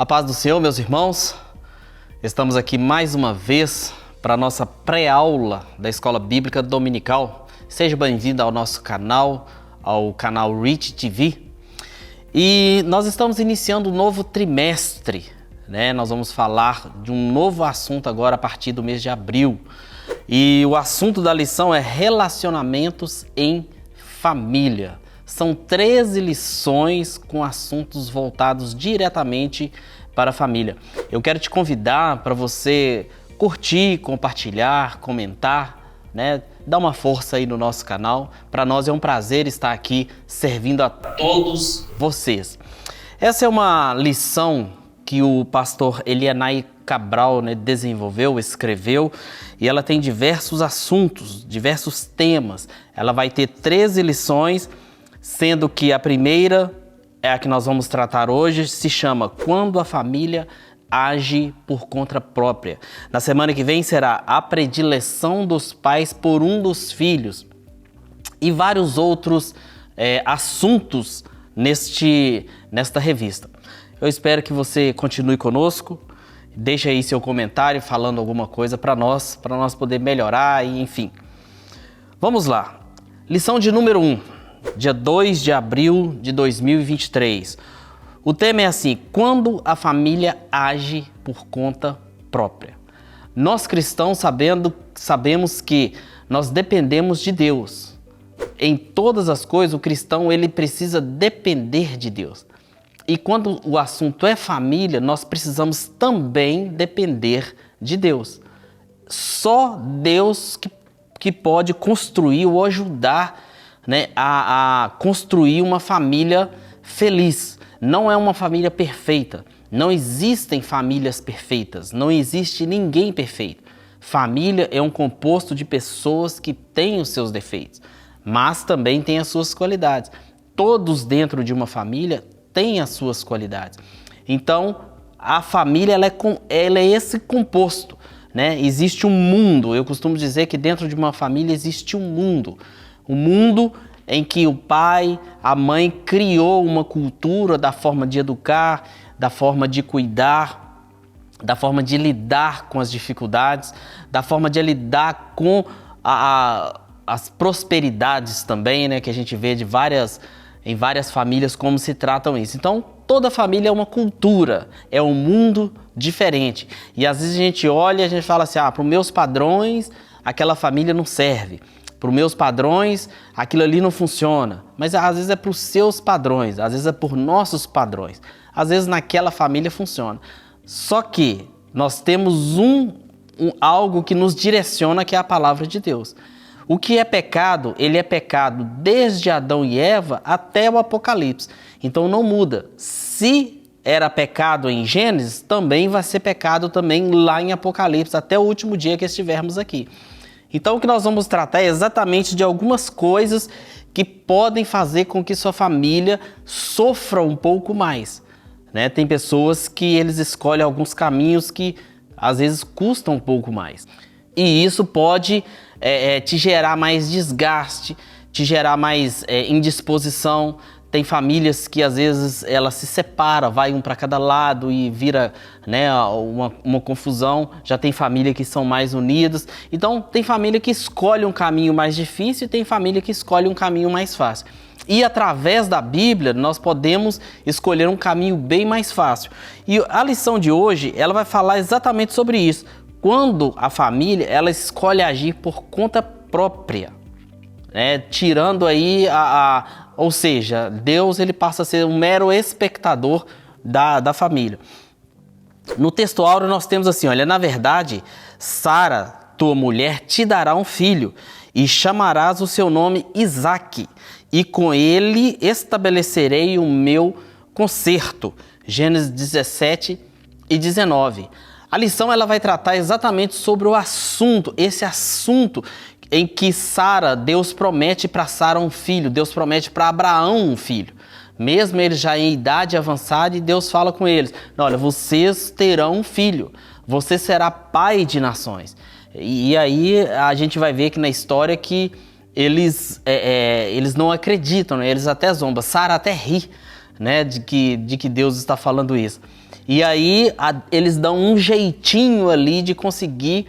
A paz do Senhor, meus irmãos. Estamos aqui mais uma vez para a nossa pré-aula da Escola Bíblica Dominical. Seja bem-vindo ao nosso canal, ao canal Reach TV. E nós estamos iniciando um novo trimestre, né? Nós vamos falar de um novo assunto agora a partir do mês de abril. E o assunto da lição é relacionamentos em família. São 13 lições com assuntos voltados diretamente para a família. Eu quero te convidar para você curtir, compartilhar, comentar, né? Dá uma força aí no nosso canal. Para nós é um prazer estar aqui servindo a todos vocês. Essa é uma lição que o pastor Elianai Cabral, né, desenvolveu, escreveu, e ela tem diversos assuntos, diversos temas. Ela vai ter 13 lições, sendo que a primeira é a que nós vamos tratar hoje, se chama Quando a Família Age por Conta Própria. Na semana que vem será a predileção dos pais por um dos filhos e vários outros assuntos nesta revista. Eu espero que você continue conosco, deixe aí seu comentário falando alguma coisa para nós poder melhorar e enfim. Vamos lá. Lição de número 1, dia 2 de abril de 2023. O tema é assim: quando a família age por conta própria. Nós cristãos sabemos que nós dependemos de Deus. Em todas as coisas, o cristão ele precisa depender de Deus. E quando o assunto é família, nós precisamos também depender de Deus. Só Deus que pode construir ou ajudar, né, a construir uma família feliz. Não é uma família perfeita. Não existem famílias perfeitas. Não existe ninguém perfeito. Família é um composto de pessoas que têm os seus defeitos, mas também têm as suas qualidades. Todos dentro de uma família têm as suas qualidades. Então, a família ela é esse composto, né? Existe um mundo. Eu costumo dizer que dentro de uma família existe um mundo. Um mundo em que o pai, a mãe criou uma cultura da forma de educar, da forma de cuidar, da forma de lidar com as dificuldades, da forma de lidar com as prosperidades também, né? Que a gente vê em várias famílias como se tratam isso. Então, toda família é uma cultura, é um mundo diferente. E às vezes a gente olha e a gente fala assim, para os meus padrões, aquela família não serve. Para os meus padrões, aquilo ali não funciona. Mas às vezes é para os seus padrões, às vezes é por nossos padrões. Às vezes naquela família funciona. Só que nós temos algo que nos direciona, que é a palavra de Deus. O que é pecado, ele é pecado desde Adão e Eva até o Apocalipse. Então não muda. Se era pecado em Gênesis, também vai ser pecado também lá em Apocalipse, até o último dia que estivermos aqui. Então o que nós vamos tratar é exatamente de algumas coisas que podem fazer com que sua família sofra um pouco mais, né? Tem pessoas que eles escolhem alguns caminhos que às vezes custam um pouco mais. E isso pode te gerar mais desgaste, te gerar mais indisposição. Tem famílias que às vezes ela se separa, vai um para cada lado e vira, né, uma confusão. Já tem família que são mais unidas. Então tem família que escolhe um caminho mais difícil e tem família que escolhe um caminho mais fácil. E através da Bíblia nós podemos escolher um caminho bem mais fácil. E a lição de hoje ela vai falar exatamente sobre isso. Quando a família ela escolhe agir por conta própria, né, tirando aí ou seja, Deus ele passa a ser um mero espectador da família. No texto áureo nós temos assim, olha, na verdade, Sara, tua mulher, te dará um filho e chamarás o seu nome Isaque, e com ele estabelecerei o meu concerto. Gênesis 17 e 19. A lição ela vai tratar exatamente sobre o assunto, esse assunto em que Deus promete para Sara um filho, Deus promete para Abraão um filho. Mesmo eles já em idade avançada, e Deus fala com eles, olha, vocês terão um filho, você será pai de nações. E aí a gente vai ver que na história que eles não acreditam, né? Eles até zombam, Sara até ri, né, de que Deus está falando isso. E aí eles dão um jeitinho ali de conseguir.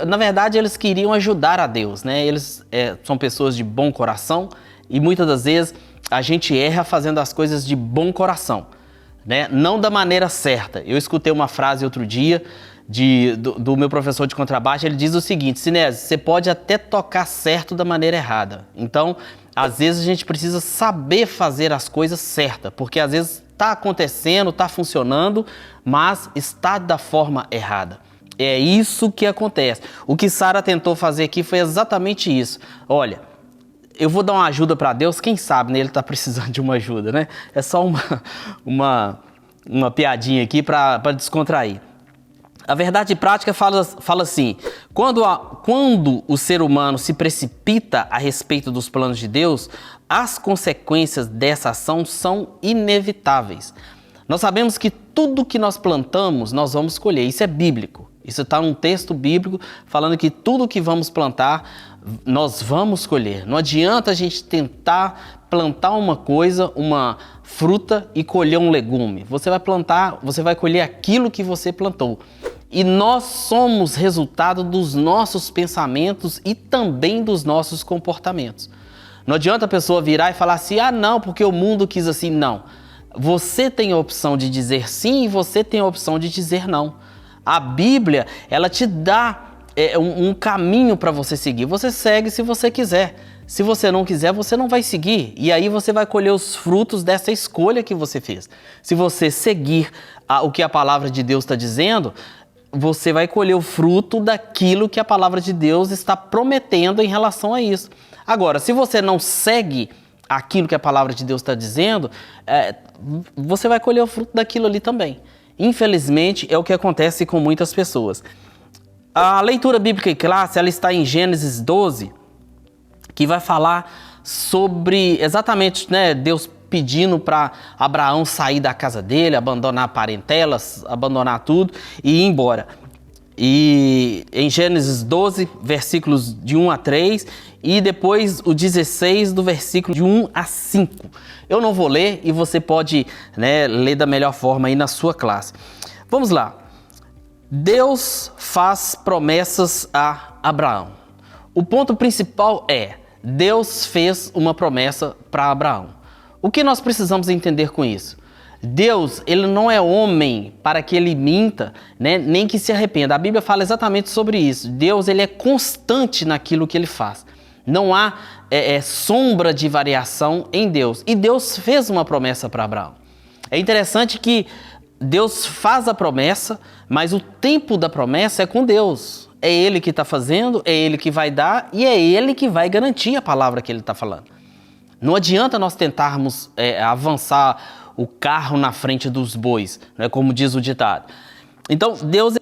Na verdade, eles queriam ajudar a Deus, né? Eles são pessoas de bom coração e muitas das vezes a gente erra fazendo as coisas de bom coração, né? Não da maneira certa. Eu escutei uma frase outro dia do meu professor de contrabaixo. Ele diz o seguinte: Sinésio, você pode até tocar certo da maneira errada. Então, às vezes a gente precisa saber fazer as coisas certas, porque às vezes está acontecendo, está funcionando, mas está da forma errada. É isso que acontece. O que Sara tentou fazer aqui foi exatamente isso. Olha, eu vou dar uma ajuda para Deus, quem sabe, né? Ele está precisando de uma ajuda, né? É só uma piadinha aqui para descontrair. A verdade prática fala assim: quando o ser humano se precipita a respeito dos planos de Deus, as consequências dessa ação são inevitáveis. Nós sabemos que tudo que nós plantamos, nós vamos colher. Isso é bíblico. Isso está num texto bíblico falando que tudo que vamos plantar, nós vamos colher. Não adianta a gente tentar plantar uma coisa, uma fruta e colher um legume. Você vai plantar, você vai colher aquilo que você plantou. E nós somos resultado dos nossos pensamentos e também dos nossos comportamentos. Não adianta a pessoa virar e falar assim: ah, não, porque o mundo quis assim. Não. Você tem a opção de dizer sim e você tem a opção de dizer não. A Bíblia, ela te dá um caminho para você seguir. Você segue se você quiser. Se você não quiser, você não vai seguir. E aí você vai colher os frutos dessa escolha que você fez. Se você seguir o que a palavra de Deus está dizendo, você vai colher o fruto daquilo que a palavra de Deus está prometendo em relação a isso. Agora, se você não segue aquilo que a palavra de Deus está dizendo, você vai colher o fruto daquilo ali também. Infelizmente, é o que acontece com muitas pessoas. A leitura bíblica em classe, ela está em Gênesis 12, que vai falar sobre exatamente, né, Deus pedindo para Abraão sair da casa dele, abandonar parentelas, abandonar tudo e ir embora. E em Gênesis 12, versículos de 1 a 3 e depois o 16 do versículo de 1 a 5. Eu não vou ler e você pode, né, ler da melhor forma aí na sua classe. Vamos lá. Deus faz promessas a Abraão. O ponto principal é: Deus fez uma promessa para Abraão. O que nós precisamos entender com isso? Deus, ele não é homem para que ele minta, né, nem que se arrependa. A Bíblia fala exatamente sobre isso. Deus, ele é constante naquilo que ele faz. Não há sombra de variação em Deus. E Deus fez uma promessa para Abraão. É interessante que Deus faz a promessa, mas o tempo da promessa é com Deus. É Ele que está fazendo, é Ele que vai dar e é Ele que vai garantir a palavra que Ele está falando. Não adianta nós tentarmos avançar o carro na frente dos bois, né, como diz o ditado. Então, Deus, o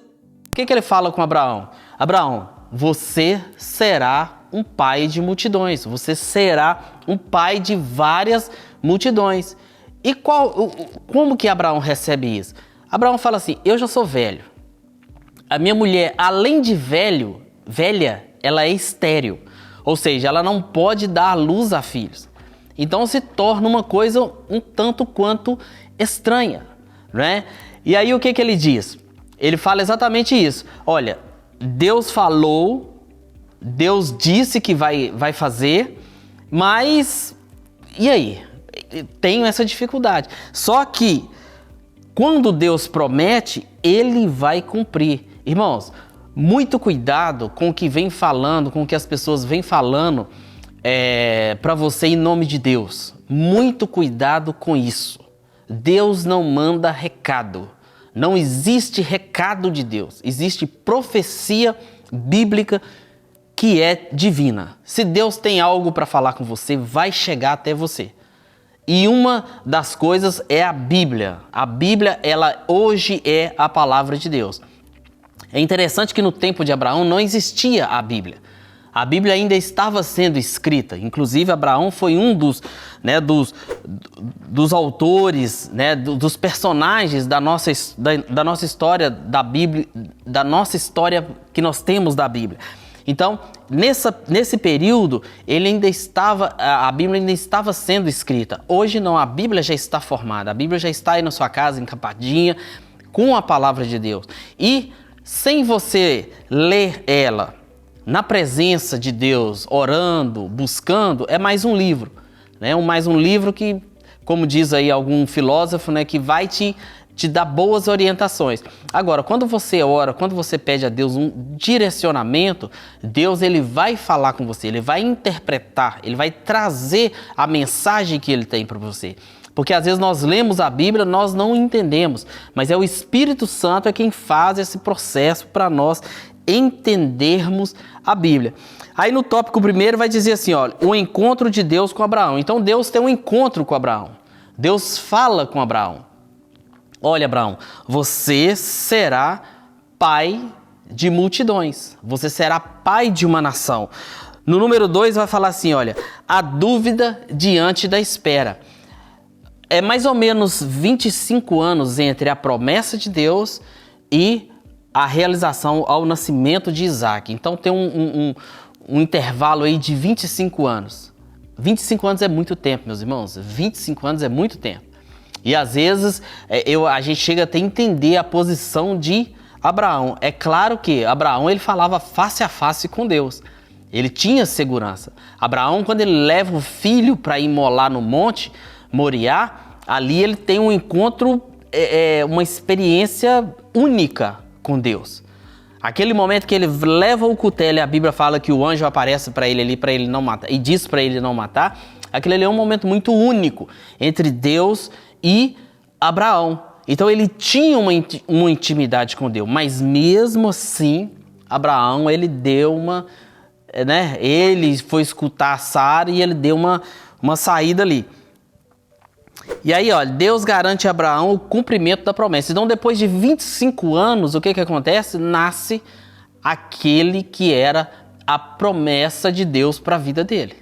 que Ele fala com Abraão? Abraão, você será um pai de multidões, você será um pai de várias multidões. E como que Abraão recebe isso? Abraão fala assim: eu já sou velho. A minha mulher, além de velha, ela é estéril. Ou seja, ela não pode dar à luz a filhos. Então se torna uma coisa um tanto quanto estranha, né? E aí o que ele diz? Ele fala exatamente isso. Olha, Deus falou, Deus disse que vai fazer, mas e aí? Tenho essa dificuldade. Só que quando Deus promete, Ele vai cumprir. Irmãos, muito cuidado com o que vem falando, com o que as pessoas vêm falando para você em nome de Deus. Muito cuidado com isso. Deus não manda recado. Não existe recado de Deus. Existe profecia bíblica que é divina. Se Deus tem algo para falar com você, vai chegar até você. E uma das coisas é a Bíblia. A Bíblia, ela hoje é a palavra de Deus. É interessante que no tempo de Abraão não existia a Bíblia. A Bíblia ainda estava sendo escrita. Inclusive, Abraão foi um dos autores, né, dos personagens da nossa história da Bíblia, da nossa história que nós temos da Bíblia. Então, nesse período, a Bíblia ainda estava sendo escrita. Hoje não, a Bíblia já está formada, a Bíblia já está aí na sua casa, encampadinha, com a palavra de Deus. E sem você ler ela na presença de Deus, orando, buscando, é mais um livro, né? Mais um livro que, como diz aí algum filósofo, né, que vai te dar boas orientações. Agora, quando você ora, quando você pede a Deus um direcionamento, Deus ele vai falar com você, ele vai interpretar, ele vai trazer a mensagem que ele tem para você. Porque às vezes nós lemos a Bíblia, nós não entendemos, mas é o Espírito Santo é quem faz esse processo para nós entendermos a Bíblia. Aí no tópico primeiro vai dizer assim, olha, o encontro de Deus com Abraão. Então Deus tem um encontro com Abraão. Deus fala com Abraão. Olha, Abraão, você será pai de multidões. Você será pai de uma nação. No número 2 vai falar assim, olha, a dúvida diante da espera. É mais ou menos 25 anos entre a promessa de Deus e a realização ao nascimento de Isaac. Então tem um intervalo aí de 25 anos. 25 anos é muito tempo, meus irmãos. 25 anos é muito tempo. E às vezes a gente chega até a entender a posição de Abraão. É claro que Abraão ele falava face a face com Deus. Ele tinha segurança. Abraão, quando ele leva o filho para imolar no monte Moriá, ali ele tem um encontro, uma experiência única com Deus. Aquele momento que ele leva o cutelo e a Bíblia fala que o anjo aparece para ele ali, para ele não matar, e diz para ele não matar, aquele ali é um momento muito único entre Deus e Abraão. Então ele tinha uma intimidade com Deus, mas mesmo assim, Abraão, ele deu ele foi escutar Sara e ele deu uma saída ali. E aí, olha, Deus garante a Abraão o cumprimento da promessa. Então, depois de 25 anos, o que acontece? Nasce aquele que era a promessa de Deus para a vida dele.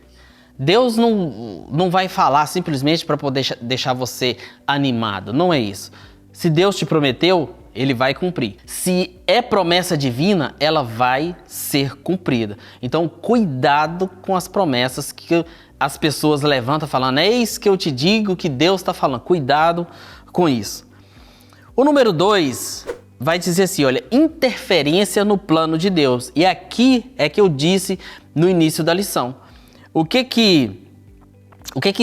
Deus não vai falar simplesmente para poder deixar você animado. Não é isso. Se Deus te prometeu, ele vai cumprir. Se é promessa divina, ela vai ser cumprida. Então, cuidado com as promessas que as pessoas levantam falando, eis que eu te digo que Deus está falando. Cuidado com isso. O número 2 vai dizer assim, olha, interferência no plano de Deus. E aqui é que eu disse no início da lição. O que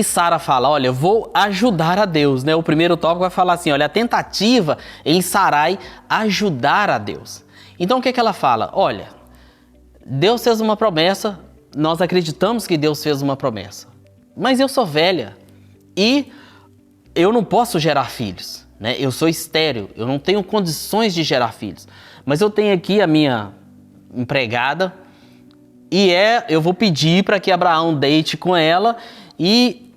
Sara fala? Olha, eu vou ajudar a Deus, né? O primeiro tópico vai falar assim, olha, a tentativa em Sarai ajudar a Deus. Então o que ela fala? Olha, Deus fez uma promessa, nós acreditamos que Deus fez uma promessa, mas eu sou velha e eu não posso gerar filhos, né? Eu sou estéril, eu não tenho condições de gerar filhos, mas eu tenho aqui a minha empregada e eu vou pedir para que Abraão deite com ela e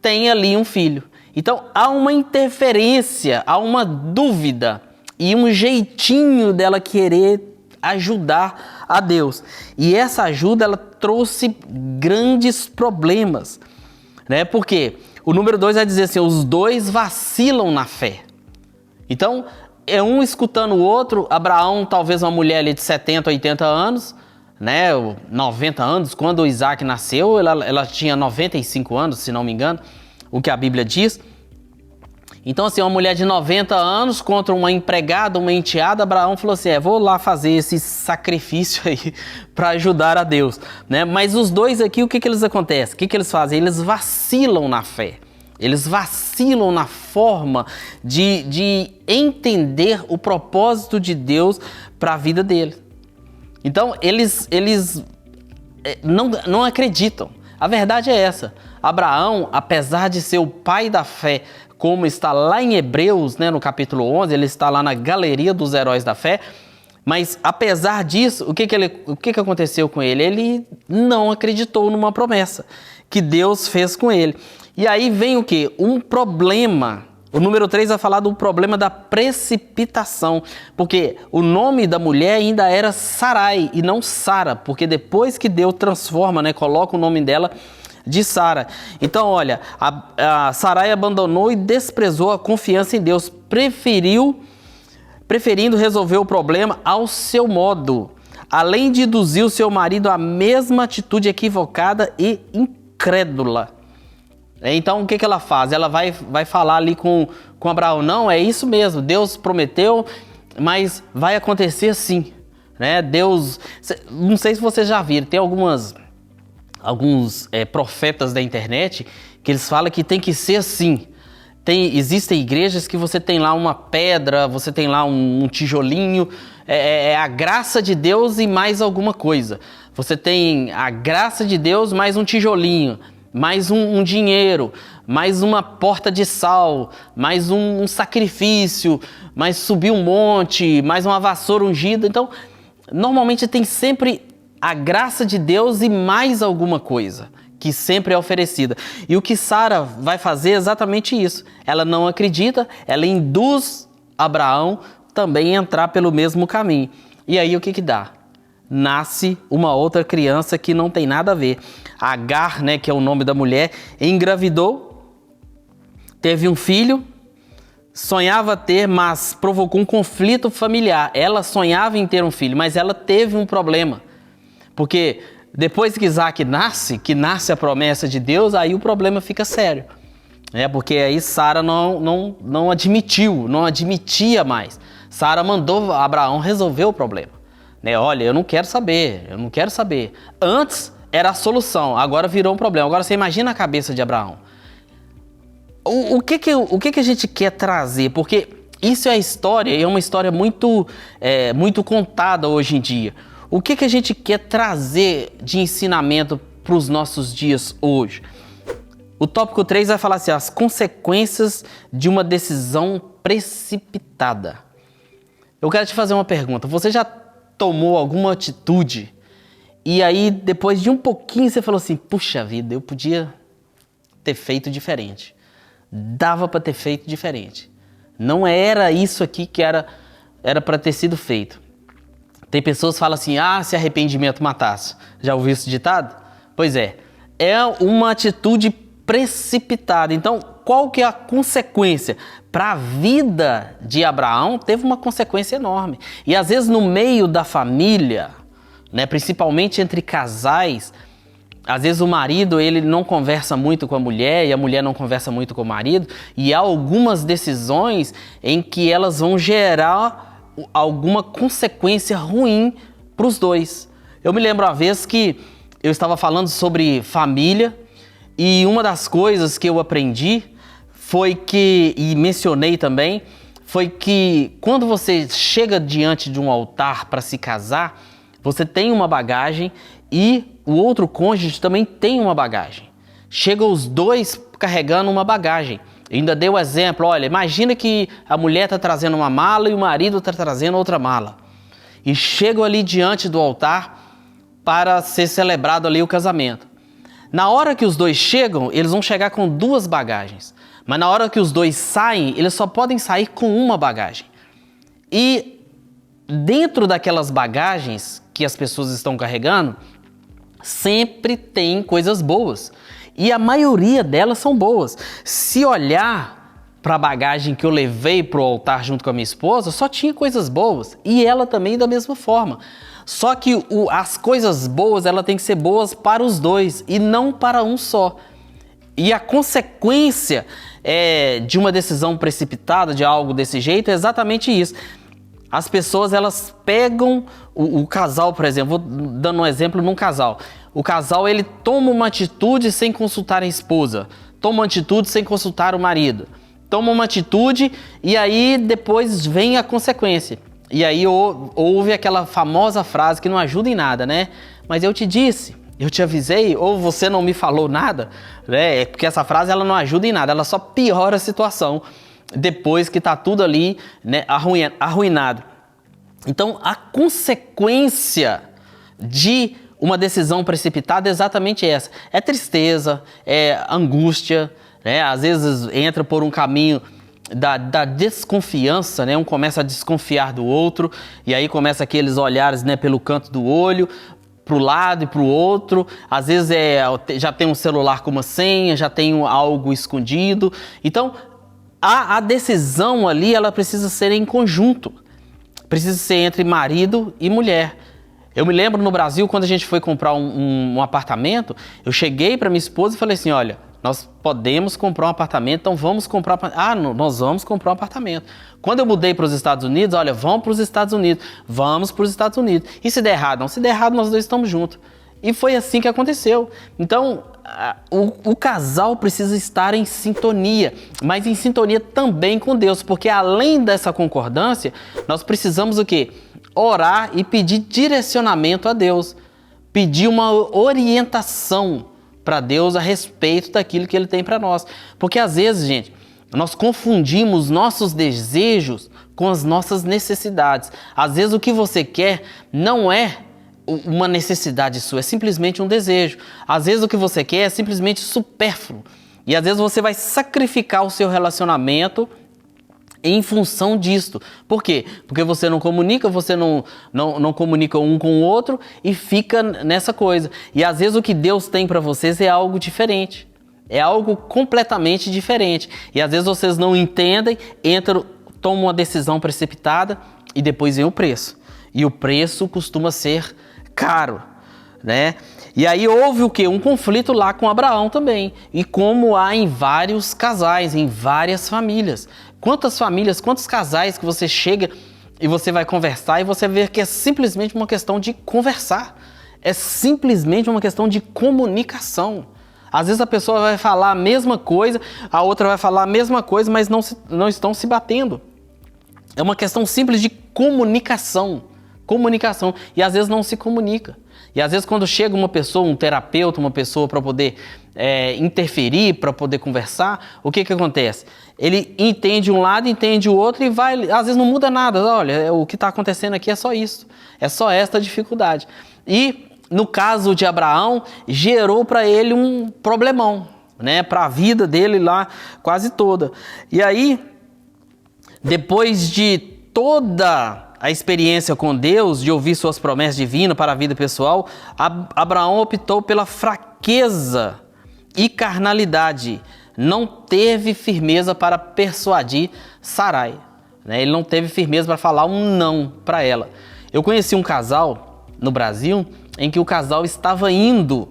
tenha ali um filho. Então há uma interferência, há uma dúvida e um jeitinho dela querer ajudar a Deus. E essa ajuda ela trouxe grandes problemas, né? Porque o número 2 vai dizer assim, os dois vacilam na fé. Então é um escutando o outro. Abraão, talvez uma mulher ali de 70, 80 anos, né, 90 anos, quando o Isaac nasceu, ela tinha 95 anos, se não me engano, o que a Bíblia diz. Então, assim, uma mulher de 90 anos contra uma empregada, uma enteada, Abraão falou assim, vou lá fazer esse sacrifício aí para ajudar a Deus, né? Mas os dois aqui, o que eles acontecem? O que eles fazem? Eles vacilam na fé. Eles vacilam na forma de entender o propósito de Deus para a vida deles. Então, eles não acreditam. A verdade é essa. Abraão, apesar de ser o pai da fé, como está lá em Hebreus, né, no capítulo 11, ele está lá na galeria dos heróis da fé, mas apesar disso, o que aconteceu com ele? Ele não acreditou numa promessa que Deus fez com ele. E aí vem o quê? Um problema. O número 3 vai falar do problema da precipitação, porque o nome da mulher ainda era Sarai e não Sara, porque depois que Deus transforma, né, coloca o nome dela de Sara. Então, olha, a Sarai abandonou e desprezou a confiança em Deus, preferindo resolver o problema ao seu modo, além de induzir o seu marido à mesma atitude equivocada e incrédula. Então, o que ela faz? Ela vai falar ali com Abraão, não, é isso mesmo, Deus prometeu, mas vai acontecer assim, né? Deus, não sei se vocês já viram, tem alguns profetas da internet que eles falam que tem que ser assim. Existem igrejas que você tem lá uma pedra, você tem lá um tijolinho, é a graça de Deus e mais alguma coisa. Você tem a graça de Deus mais um tijolinho, mais um dinheiro, mais uma porta de sal, mais um sacrifício, mais subir um monte, mais uma vassoura ungida. Então, normalmente tem sempre a graça de Deus e mais alguma coisa que sempre é oferecida. E o que Sara vai fazer é exatamente isso. Ela não acredita, ela induz Abraão também a entrar pelo mesmo caminho. E aí o que dá? Nasce uma outra criança que não tem nada a ver. Agar, né, que é o nome da mulher, engravidou, teve um filho, sonhava ter, mas provocou um conflito familiar. Ela sonhava em ter um filho, mas ela teve um problema. Porque depois que Isaac nasce, que nasce a promessa de Deus, aí o problema fica sério. Porque aí Sara não admitia mais. Sara mandou Abraão resolver o problema. Olha, eu não quero saber. Antes era a solução, agora virou um problema. Agora você imagina a cabeça de Abraão. O que a gente quer trazer? Porque isso é a história, e é uma história muito contada hoje em dia. O que a gente quer trazer de ensinamento para os nossos dias hoje? O tópico 3 vai falar assim, as consequências de uma decisão precipitada. Eu quero te fazer uma pergunta. Você já tomou alguma atitude e aí depois de um pouquinho você falou assim, puxa vida, eu podia ter feito diferente. Dava para ter feito diferente. Não era isso aqui que era para ter sido feito. Tem pessoas que falam assim, se arrependimento matasse. Já ouviu esse ditado? Pois é uma atitude precipitada. Então, qual que é a consequência? Para a vida de Abraão, teve uma consequência enorme. E às vezes no meio da família, né, principalmente entre casais, às vezes o marido ele não conversa muito com a mulher e a mulher não conversa muito com o marido, e há algumas decisões em que elas vão gerar alguma consequência ruim para os dois. Eu me lembro uma vez que eu estava falando sobre família e uma das coisas que eu aprendi e mencionei também, foi que quando você chega diante de um altar para se casar, você tem uma bagagem e o outro cônjuge também tem uma bagagem. Chegam os dois carregando uma bagagem. Eu ainda dei o exemplo, olha, imagina que a mulher está trazendo uma mala e o marido está trazendo outra mala. E chegam ali diante do altar para ser celebrado ali o casamento. Na hora que os dois chegam, eles vão chegar com duas bagagens. Mas na hora que os dois saem, eles só podem sair com uma bagagem. E dentro daquelas bagagens que as pessoas estão carregando, sempre tem coisas boas. E a maioria delas são boas. Se olhar para a bagagem que eu levei para o altar junto com a minha esposa, só tinha coisas boas. E ela também da mesma forma. Só que as coisas boas, ela tem que ser boas para os dois e não para um só. E a consequência de uma decisão precipitada, de algo desse jeito, é exatamente isso. As pessoas, elas pegam o casal, por exemplo, vou dando um exemplo num casal. O casal, ele toma uma atitude sem consultar a esposa, toma uma atitude sem consultar o marido, toma uma atitude e aí depois vem a consequência. E aí houve aquela famosa frase que não ajuda em nada, né? Mas eu te disse, eu te avisei, ou você não me falou nada, né? Porque essa frase ela não ajuda em nada, ela só piora a situação depois que tá tudo ali, né, arruinado. Então, a consequência de uma decisão precipitada é exatamente essa. É tristeza, é angústia, né? Às vezes entra por um caminho da desconfiança, né? Um começa a desconfiar do outro, e aí começa aqueles olhares, né, pelo canto do olho, para o lado e para o outro. Às vezes já tem um celular com uma senha, já tem algo escondido. Então, a decisão ali, ela precisa ser em conjunto. Precisa ser entre marido e mulher. Eu me lembro no Brasil, quando a gente foi comprar um apartamento, eu cheguei para minha esposa e falei assim, olha, nós podemos comprar um apartamento, então vamos comprar... nós vamos comprar um apartamento. Quando eu mudei para os Estados Unidos, olha, vamos para os Estados Unidos, vamos para os Estados Unidos. E se der errado? Não, se der errado, nós dois estamos juntos. E foi assim que aconteceu. Então, o casal precisa estar em sintonia, mas em sintonia também com Deus, porque além dessa concordância, nós precisamos o quê? Orar e pedir direcionamento a Deus, pedir uma orientação para Deus a respeito daquilo que Ele tem para nós. Porque às vezes, gente, nós confundimos nossos desejos com as nossas necessidades. Às vezes o que você quer não é uma necessidade sua, é simplesmente um desejo. Às vezes o que você quer é simplesmente supérfluo. E às vezes você vai sacrificar o seu relacionamento em função disto. Por quê? Porque você não comunica, você não comunica um com o outro e fica nessa coisa. E às vezes o que Deus tem para vocês é algo diferente. É algo completamente diferente. E às vezes vocês não entendem, tomam uma decisão precipitada e depois vem o preço. E o preço costuma ser caro, né? E aí houve o quê? Um conflito lá com Abraão também. E como há em vários casais, em várias famílias. Quantas famílias, quantos casais que você chega e você vai conversar e você vê que é simplesmente uma questão de conversar. É simplesmente uma questão de comunicação. Às vezes a pessoa vai falar a mesma coisa, a outra vai falar a mesma coisa, mas não estão se batendo. É uma questão simples de comunicação. Comunicação. E às vezes não se comunica. E às vezes quando chega uma pessoa, um terapeuta, uma pessoa para poder interferir, para poder conversar, o que acontece? Ele entende um lado, entende o outro e vai, às vezes não muda nada. Olha, o que está acontecendo aqui é só isso. É só esta dificuldade. E no caso de Abraão, gerou para ele um problemão, né? Para a vida dele lá quase toda. E aí, depois de toda a experiência com Deus, de ouvir suas promessas divinas para a vida pessoal, Abraão optou pela fraqueza e carnalidade. Não teve firmeza para persuadir Sarai, né? Ele não teve firmeza para falar um não para ela. Eu conheci um casal no Brasil em que o casal estava indo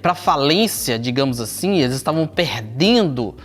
para falência, digamos assim. Eles estavam perdendo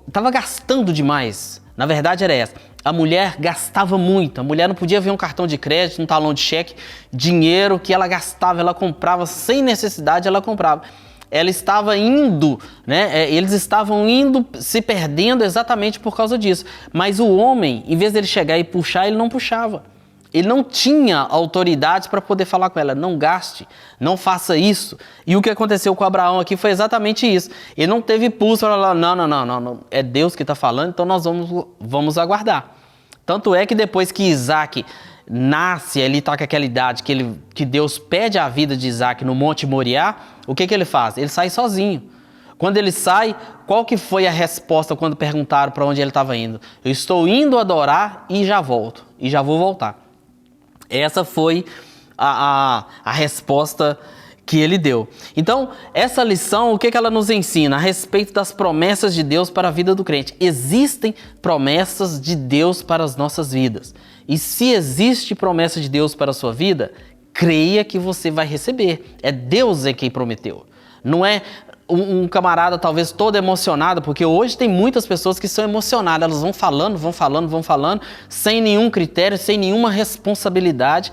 estava gastando demais. Na verdade era essa. A mulher gastava muito. A mulher não podia ver um cartão de crédito, um talão de cheque, dinheiro que ela gastava, ela comprava sem necessidade, ela comprava. Ela estava indo, né? Eles estavam indo, se perdendo exatamente por causa disso. Mas o homem, em vez dele chegar e puxar, ele não puxava. Ele não tinha autoridade para poder falar com ela, não gaste, não faça isso. E o que aconteceu com Abraão aqui foi exatamente isso. Ele não teve pulso para falar, não, é Deus que está falando, então nós vamos aguardar. Tanto é que depois que Isaac nasce, ele está com aquela idade que Deus pede a vida de Isaac no Monte Moriá, o que ele faz? Ele sai sozinho. Quando ele sai, qual que foi a resposta quando perguntaram para onde ele estava indo? Eu estou indo adorar e já volto, e já vou voltar. Essa foi a resposta que ele deu. Então, essa lição, o que ela nos ensina? A respeito das promessas de Deus para a vida do crente. Existem promessas de Deus para as nossas vidas. E se existe promessa de Deus para a sua vida, creia que você vai receber. É Deus quem prometeu. Não é um camarada talvez todo emocionado, porque hoje tem muitas pessoas que são emocionadas, elas vão falando, sem nenhum critério, sem nenhuma responsabilidade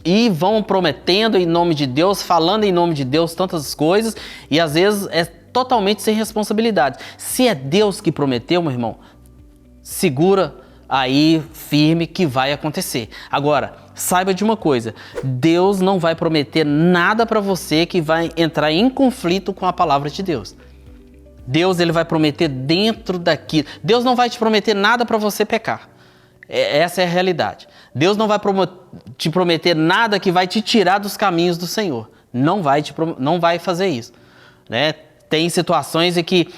e vão prometendo em nome de Deus, falando em nome de Deus tantas coisas e às vezes é totalmente sem responsabilidade. Se é Deus que prometeu, meu irmão, segura aí firme que vai acontecer. Agora, saiba de uma coisa, Deus não vai prometer nada para você que vai entrar em conflito com a palavra de Deus. Deus ele vai prometer dentro daquilo. Deus não vai te prometer nada para você pecar. Essa é a realidade. Deus não vai te prometer nada que vai te tirar dos caminhos do Senhor. Não vai fazer isso, né? Tem situações em que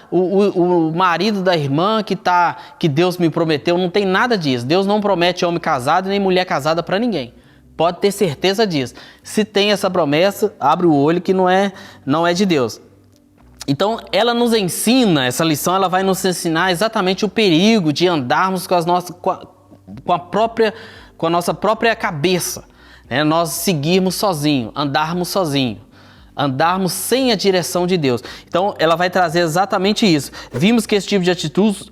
o marido da irmã que Deus me prometeu, não tem nada disso. Deus não promete homem casado nem mulher casada para ninguém. Pode ter certeza disso. Se tem essa promessa, abre o olho que não é de Deus. Então, ela nos ensina, essa lição, ela vai nos ensinar exatamente o perigo de andarmos com a nossa própria cabeça, né? Nós seguirmos sozinhos, andarmos sozinhos. andarmos sem a direção de Deus. Então, ela vai trazer exatamente isso. Vimos que esse tipo de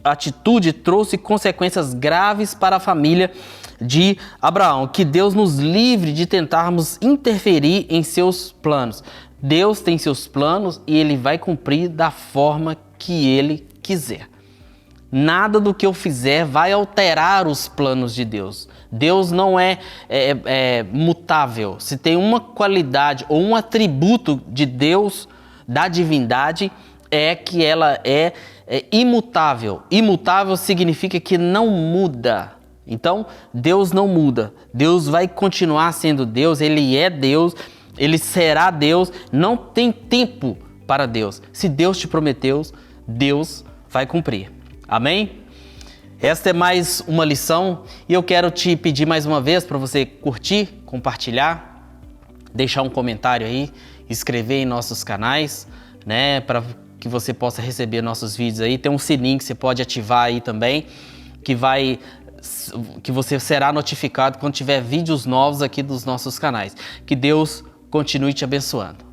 atitude trouxe consequências graves para a família de Abraão. Que Deus nos livre de tentarmos interferir em seus planos. Deus tem seus planos e Ele vai cumprir da forma que Ele quiser. Nada do que eu fizer vai alterar os planos de Deus. Deus não é mutável. Se tem uma qualidade ou um atributo de Deus, da divindade, é que ela é imutável. Imutável significa que não muda. Então, Deus não muda. Deus vai continuar sendo Deus. Ele é Deus. Ele será Deus. Não tem tempo para Deus. Se Deus te prometeu, Deus vai cumprir. Amém? Esta é mais uma lição e eu quero te pedir mais uma vez para você curtir, compartilhar, deixar um comentário aí, inscrever em nossos canais, né, para que você possa receber nossos vídeos aí. Tem um sininho que você pode ativar aí também, que você será notificado quando tiver vídeos novos aqui dos nossos canais. Que Deus continue te abençoando.